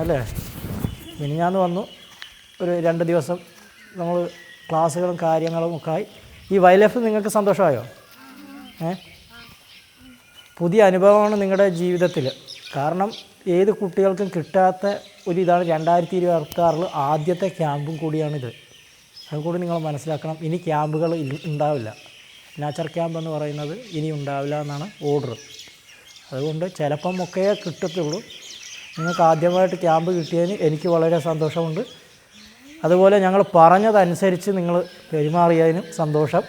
അല്ലേ? മിനിഞ്ഞാന്ന് വന്നു, ഒരു 2 ദിവസം നമ്മൾ ക്ലാസ്സുകളും കാര്യങ്ങളും ഒക്കെ ആയി. ഈ വൈൽഡ് ലൈഫ് നിങ്ങൾക്ക് സന്തോഷമായോ? പുതിയ അനുഭവമാണ് നിങ്ങളുടെ ജീവിതത്തിൽ. കാരണം ഏത് കുട്ടികൾക്കും കിട്ടാത്ത ഒരിതാണ് 2026 ആദ്യത്തെ ക്യാമ്പും കൂടിയാണിത്. അതുകൂടി നിങ്ങൾ മനസ്സിലാക്കണം. ഇനി ക്യാമ്പുകൾ ഉണ്ടാവില്ല. നാച്ചർ ക്യാമ്പ് എന്ന് പറയുന്നത് ഇനി ഉണ്ടാവില്ല എന്നാണ് ഓർഡർ. അതുകൊണ്ട് ചിലപ്പം ഒക്കെ കിട്ടത്തുള്ളൂ. നിങ്ങൾക്ക് ആദ്യമായിട്ട് ക്യാമ്പ് കിട്ടിയതിന് എനിക്ക് വളരെ സന്തോഷമുണ്ട്. അതുപോലെ ഞങ്ങൾ പറഞ്ഞതനുസരിച്ച് നിങ്ങൾ പെരുമാറിയതിനും സന്തോഷം.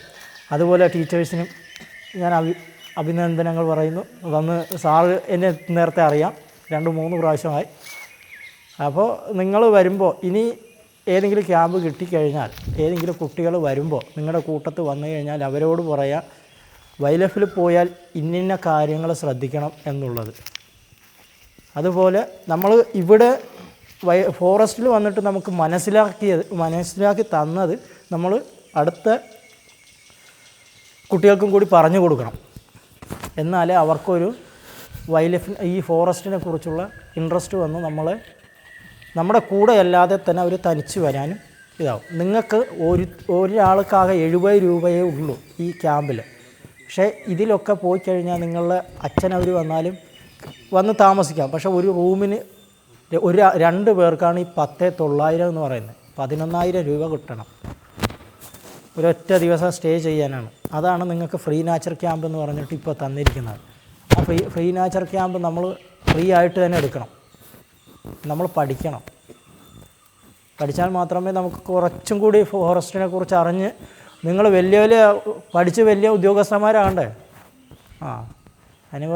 അതുപോലെ ടീച്ചേഴ്സിനും ഞാൻ അഭിനന്ദനങ്ങൾ പറയുന്നു. വന്ന് സാറ് എന്നെ നേരത്തെ അറിയാം, 2-3 പ്രാവശ്യമായി. അപ്പോൾ നിങ്ങൾ വരുമ്പോൾ ഇനി ഏതെങ്കിലും ക്യാമ്പ് കിട്ടിക്കഴിഞ്ഞാൽ, ഏതെങ്കിലും കുട്ടികൾ വരുമ്പോൾ നിങ്ങളുടെ കൂട്ടത്ത് വന്നു കഴിഞ്ഞാൽ അവരോട് പറയാം, വൈൽഡ് ലൈഫിൽ പോയാൽ ഇന്ന കാര്യങ്ങൾ ശ്രദ്ധിക്കണം എന്നുള്ളത്. അതുപോലെ നമ്മൾ ഇവിടെ ഫോറസ്റ്റിൽ വന്നിട്ട് നമുക്ക് മനസ്സിലാക്കി തന്നത് നമ്മൾ അടുത്ത കുട്ടികൾക്കും കൂടി പറഞ്ഞു കൊടുക്കണം. എന്നാലേ അവർക്കൊരു വൈൽഡ് ലൈഫ്, ഈ ഫോറസ്റ്റിനെ കുറിച്ചുള്ള ഇൻട്രസ്റ്റ് വന്ന് നമ്മുടെ കൂടെ അല്ലാതെ തന്നെ അവർ തനിച്ച് വരാനും ഇതാവും. നിങ്ങൾക്ക് ഒരാൾക്കാകെ 70 രൂപയേ ഉള്ളൂ ഈ ക്യാമ്പിൽ. പക്ഷേ ഇതിലൊക്കെ പോയി കഴിഞ്ഞാൽ നിങ്ങളുടെ അച്ഛനവർ വന്നാലും വന്ന് താമസിക്കാം. പക്ഷേ ഒരു റൂമിന് 2 പേർക്കാണ് ഈ 10,900 എന്ന് പറയുന്നത്. 11,000 രൂപ കിട്ടണം ഒരൊറ്റ ദിവസം സ്റ്റേ ചെയ്യാനാണ്. അതാണ് നിങ്ങൾക്ക് ഫ്രീ നാച്ചർ ക്യാമ്പ് എന്ന് പറഞ്ഞിട്ട് ഇപ്പോൾ തന്നിരിക്കുന്നത്. ആ ഫ്രീ നാച്ചർ ക്യാമ്പ് നമ്മൾ ഫ്രീ ആയിട്ട് തന്നെ എടുക്കണം. നമ്മൾ പഠിക്കണം. പഠിച്ചാൽ മാത്രമേ നമുക്ക് കുറച്ചും കൂടി ഫോറസ്റ്റിനെ കുറിച്ച് അറിഞ്ഞ് നിങ്ങൾ വലിയ പഠിച്ച് വലിയ ഉദ്യോഗസ്ഥന്മാരാകണ്ടേ.